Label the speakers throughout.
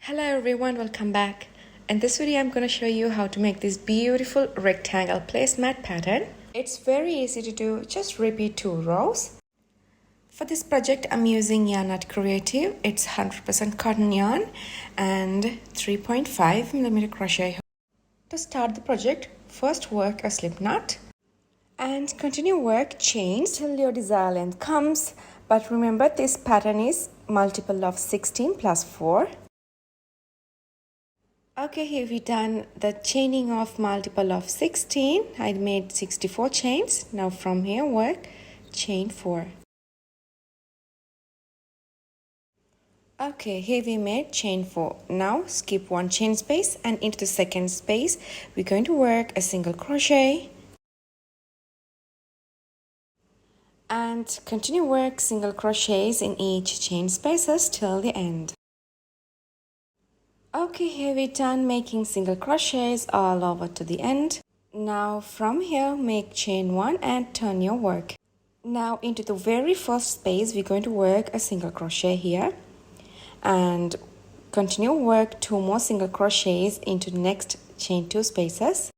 Speaker 1: Hello everyone, welcome back. In this video I'm going to show you how to make this beautiful rectangle placemat pattern. It's very easy to do, just repeat 2 rows. For this project I'm using yarnart creative. It's 100% cotton yarn and 3.5mm crochet. To start the project, first work a slip knot and continue work chains till your desired length comes, but remember this pattern is multiple of 16 plus 4. Okay, here we done the chaining of multiple of 16. I made 64 chains. Now from here work chain 4. Okay, here we made chain 4. Now skip 1 chain space and into the second space we're going to work a single crochet and continue work single crochets in each chain spaces till the end. Okay, here we done making single crochets all over to the end. Now from here make chain 1 and turn your work. Now into the very first space we're going to work a single crochet here and continue work 2 more single crochets into the next chain 2 spaces.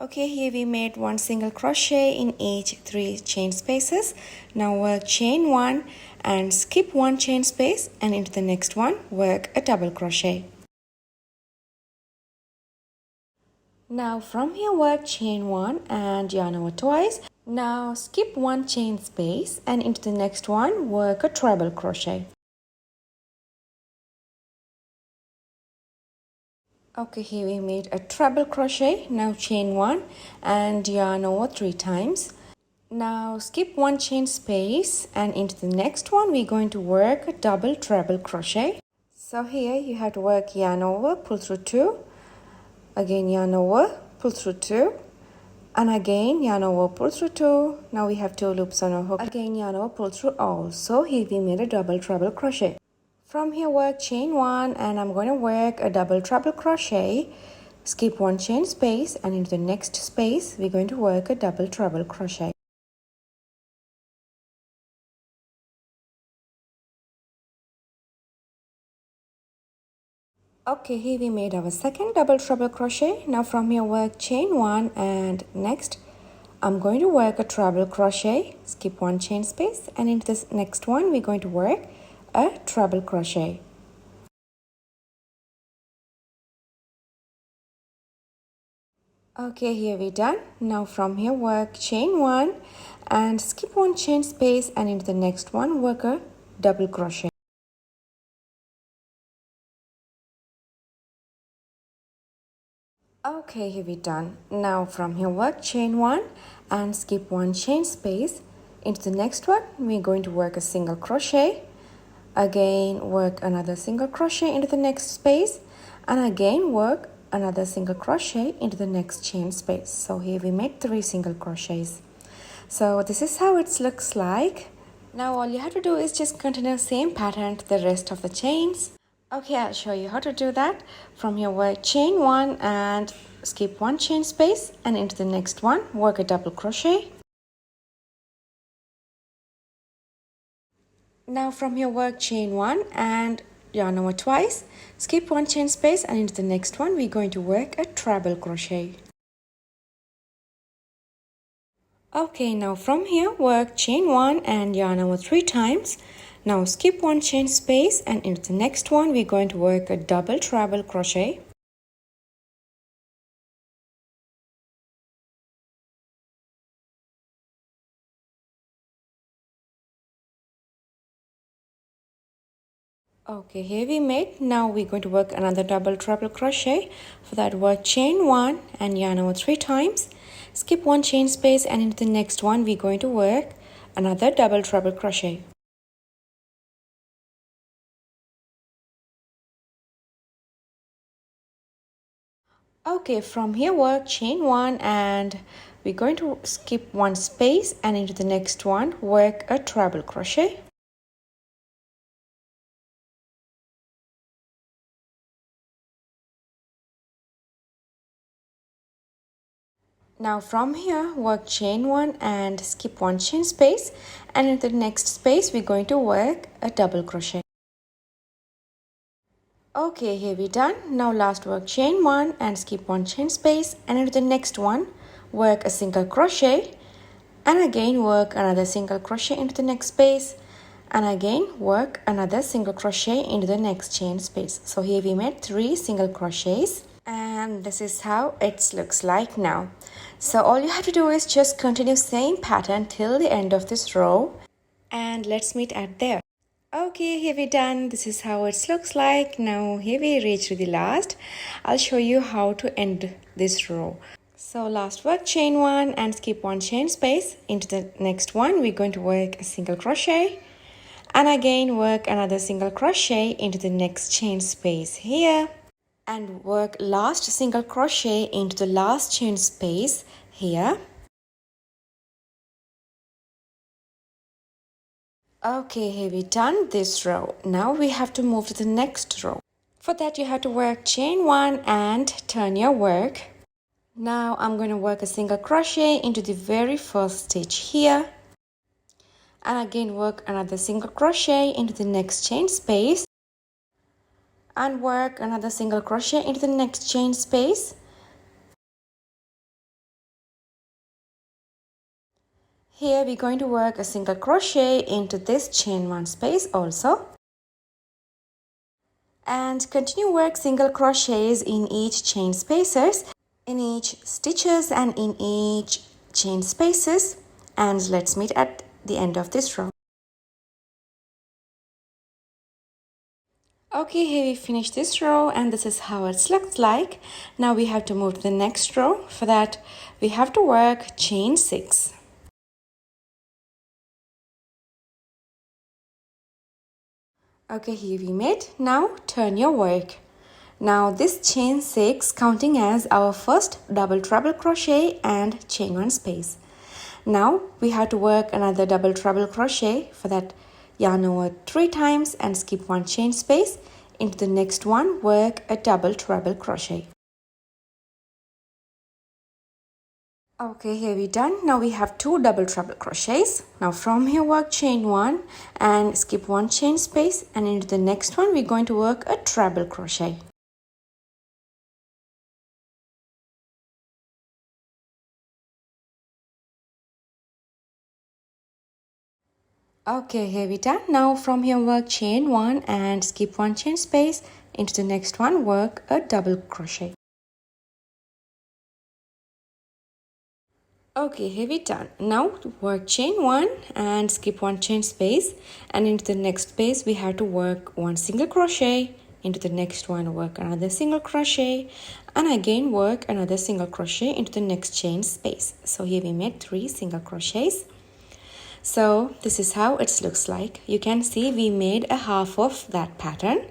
Speaker 1: Okay, here we made 1 single crochet in each 3 chain spaces. Now work chain 1 and skip 1 chain space and into the next one work a double crochet. Now from here work chain 1 and yarn over twice. Now skip 1 chain space and into the next one work a treble crochet. Okay, here we made a treble crochet. Now chain 1 and yarn over 3 times. Now skip 1 chain space and into the next one we're going to work a double treble crochet. So here you have to work yarn over, pull through 2, again yarn over, pull through 2, and again yarn over, pull through 2. Now we have 2 loops on our hook. Again yarn over, pull through all. So here we made a double treble crochet. From here work chain 1 and I'm going to work a double treble crochet. Skip 1 chain space and into the next space we're going to work a double treble crochet. Okay, here we made our second double treble crochet. Now from here work chain 1 and next I'm going to work a treble crochet. Skip 1 chain space and into this next one we're going to work a treble crochet. Okay, here we're done. Now from here work chain 1 and skip 1 chain space and into the next one work a double crochet. Okay, here we're done. Now from here work chain 1 and skip 1 chain space. Into the next one we're going to work a single crochet. Again work another single crochet into the next space and again work another single crochet into the next chain space. So here we made 3 single crochets. So this is how it looks like. Now all you have to do is just continue same pattern to the rest of the chains. Okay, I'll show you how to do that. From here work chain 1 and skip 1 chain space and into the next one work a double crochet. Now from here work chain 1 and yarn over twice, skip 1 chain space and into the next one we're going to work a treble crochet. Okay, now from here work chain 1 and yarn over 3 times. Now skip 1 chain space and into the next one we're going to work a double treble crochet. Okay, here we made. Now we're going to work another double treble crochet. For that work chain 1 and yarn over 3 times. Skip 1 chain space and into the next one we're going to work another double treble crochet. Okay, from here work chain 1 and we're going to skip 1 space and into the next one work a treble crochet. Now from here, work chain 1 and skip 1 chain space, and in the next space we're going to work a double crochet. Okay, here we're done. Now last work chain 1 and skip 1 chain space, and into the next one work a single crochet, and again work another single crochet into the next space, and again work another single crochet into the next chain space. So here we made 3 single crochets, and this is how it looks like now. So all you have to do is just continue same pattern till the end of this row, and let's meet at there. Okay, here we're done. This is how it looks like. Now here we reach to the last. I'll show you how to end this row. So last work chain 1 and skip 1 chain space. Into the next one we're going to work a single crochet, and again work another single crochet into the next chain space here, and work last single crochet into the last chain space here. Okay, here we done this row. Now we have to move to the next row. For that you have to work chain 1 and turn your work. Now I'm going to work a single crochet into the very first stitch here, and again work another single crochet into the next chain space, and work another single crochet into the next chain space. Here we're going to work a single crochet into this chain 1 space also, and continue work single crochets in each chain spaces, in each stitches and in each chain spaces, and let's meet at the end of this row. Okay, here we finished this row, and this is how it looks like. Now we have to move to the next row. For that we have to work chain 6. Okay, here we made. Now turn your work. Now this chain 6 counting as our first double treble crochet and chain 1 space. Now we have to work another double treble crochet. For that yarn over 3 times and skip 1 chain space. Into the next one work a double treble crochet. Okay, here we done. Now we have 2 double treble crochets. Now from here work chain 1 and skip 1 chain space, and into the next one we're going to work a treble crochet. Okay, here we done. Now from here work chain 1 and skip 1 chain space, into the next one work a double crochet. Okay, here we done. Now work chain 1 and skip 1 chain space, and into the next space we have to work 1 single crochet, into the next one work another single crochet, and again work another single crochet into the next chain space. So here we made 3 single crochets. So this is how it looks like. You can see we made a half of that pattern.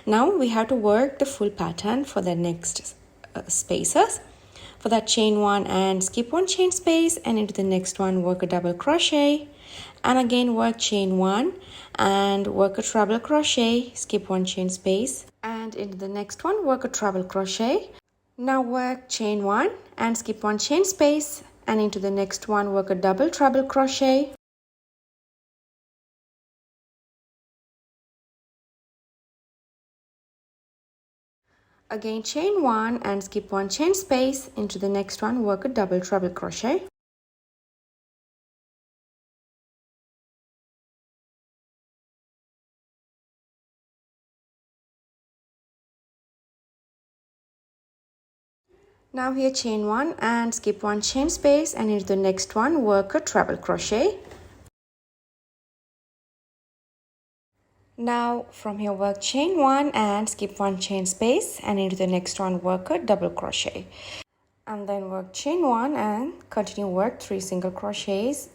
Speaker 1: Now we have to work the full pattern for the next spaces. For that chain 1 and skip 1 chain space, and into the next one work a double crochet, and again work chain 1 and work a treble crochet, skip 1 chain space, and into the next one work a treble crochet. Now work chain 1 and skip 1 chain space, and into the next one work a double treble crochet. Again chain 1 and skip 1 chain space, into the next one work a double treble crochet. Now here chain 1 and skip 1 chain space, and into the next one work a treble crochet. Now from here work chain 1 and skip 1 chain space, and into the next one work a double crochet, and then work chain 1 and continue work 3 single crochets.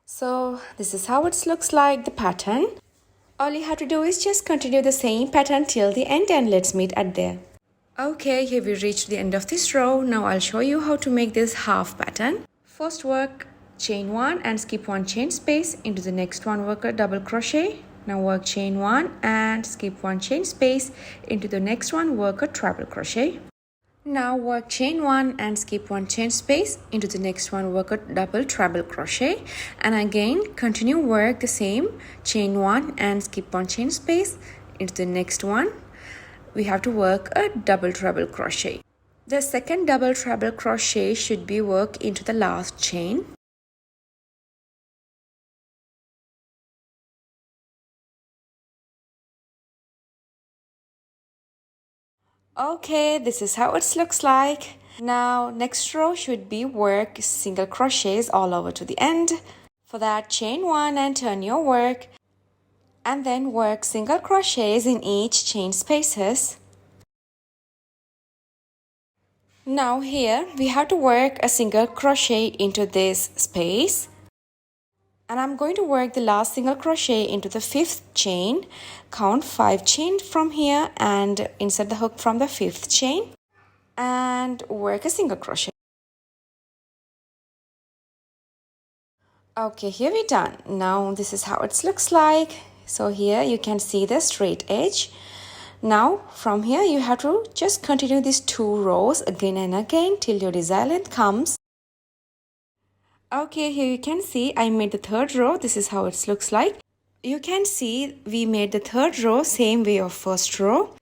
Speaker 1: So this is how it looks like, the pattern. All you have to do is just continue the same pattern till the end, and let's meet at there. Okay, here we reached the end of this row. Now I'll show you how to make this half pattern. First work chain 1 and skip 1 chain space, into the next one work a double crochet, Now work chain 1 and skip 1 chain space. Into the next one, work a treble crochet. Now work chain 1 and skip 1 chain space. Into the next one, work a double treble crochet, and again continue work the same, chain 1 and skip 1 chain space. Into the next one, we have to work a double treble crochet. The second double treble crochet should be worked into the last chain. Okay, this is how it looks like. Now next row should be work single crochets all over to the end. For that, chain 1 and turn your work, and then work single crochets in each chain spaces. Now here we have to work a single crochet into this space, and I'm going to work the last single crochet into the 5th chain. Count 5 chain from here and insert the hook from the 5th chain and work a single crochet. Okay, here we're done. Now this is how it looks like. So here you can see the straight edge. Now from here you have to just continue these 2 rows again and again till your desired length comes. Okay, here you can see I made the 3rd row. This is how it looks like. You can see we made the 3rd row same way of 1st row,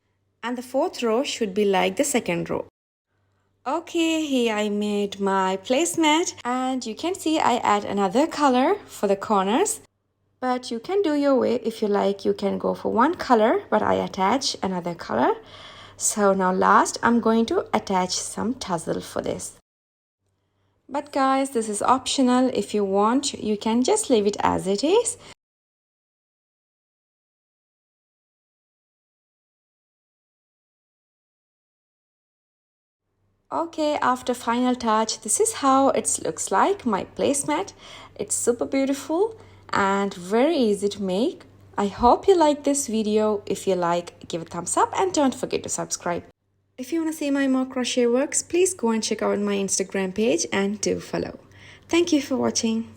Speaker 1: and the 4th row should be like the 2nd row. Okay, here I made my placemat, and you can see I add another color for the corners, but you can do your way. If you like, you can go for one color, but I attach another color. So now last I'm going to attach some tassel for this. But guys, this is optional. If you want, you can just leave it as it is. Okay, after final touch, this is how it looks like, my placemat. It's super beautiful and very easy to make. I hope you like this video. If you like, give a thumbs up and don't forget to subscribe. If you want to see my more crochet works, please go and check out my Instagram page and do follow. Thank you for watching.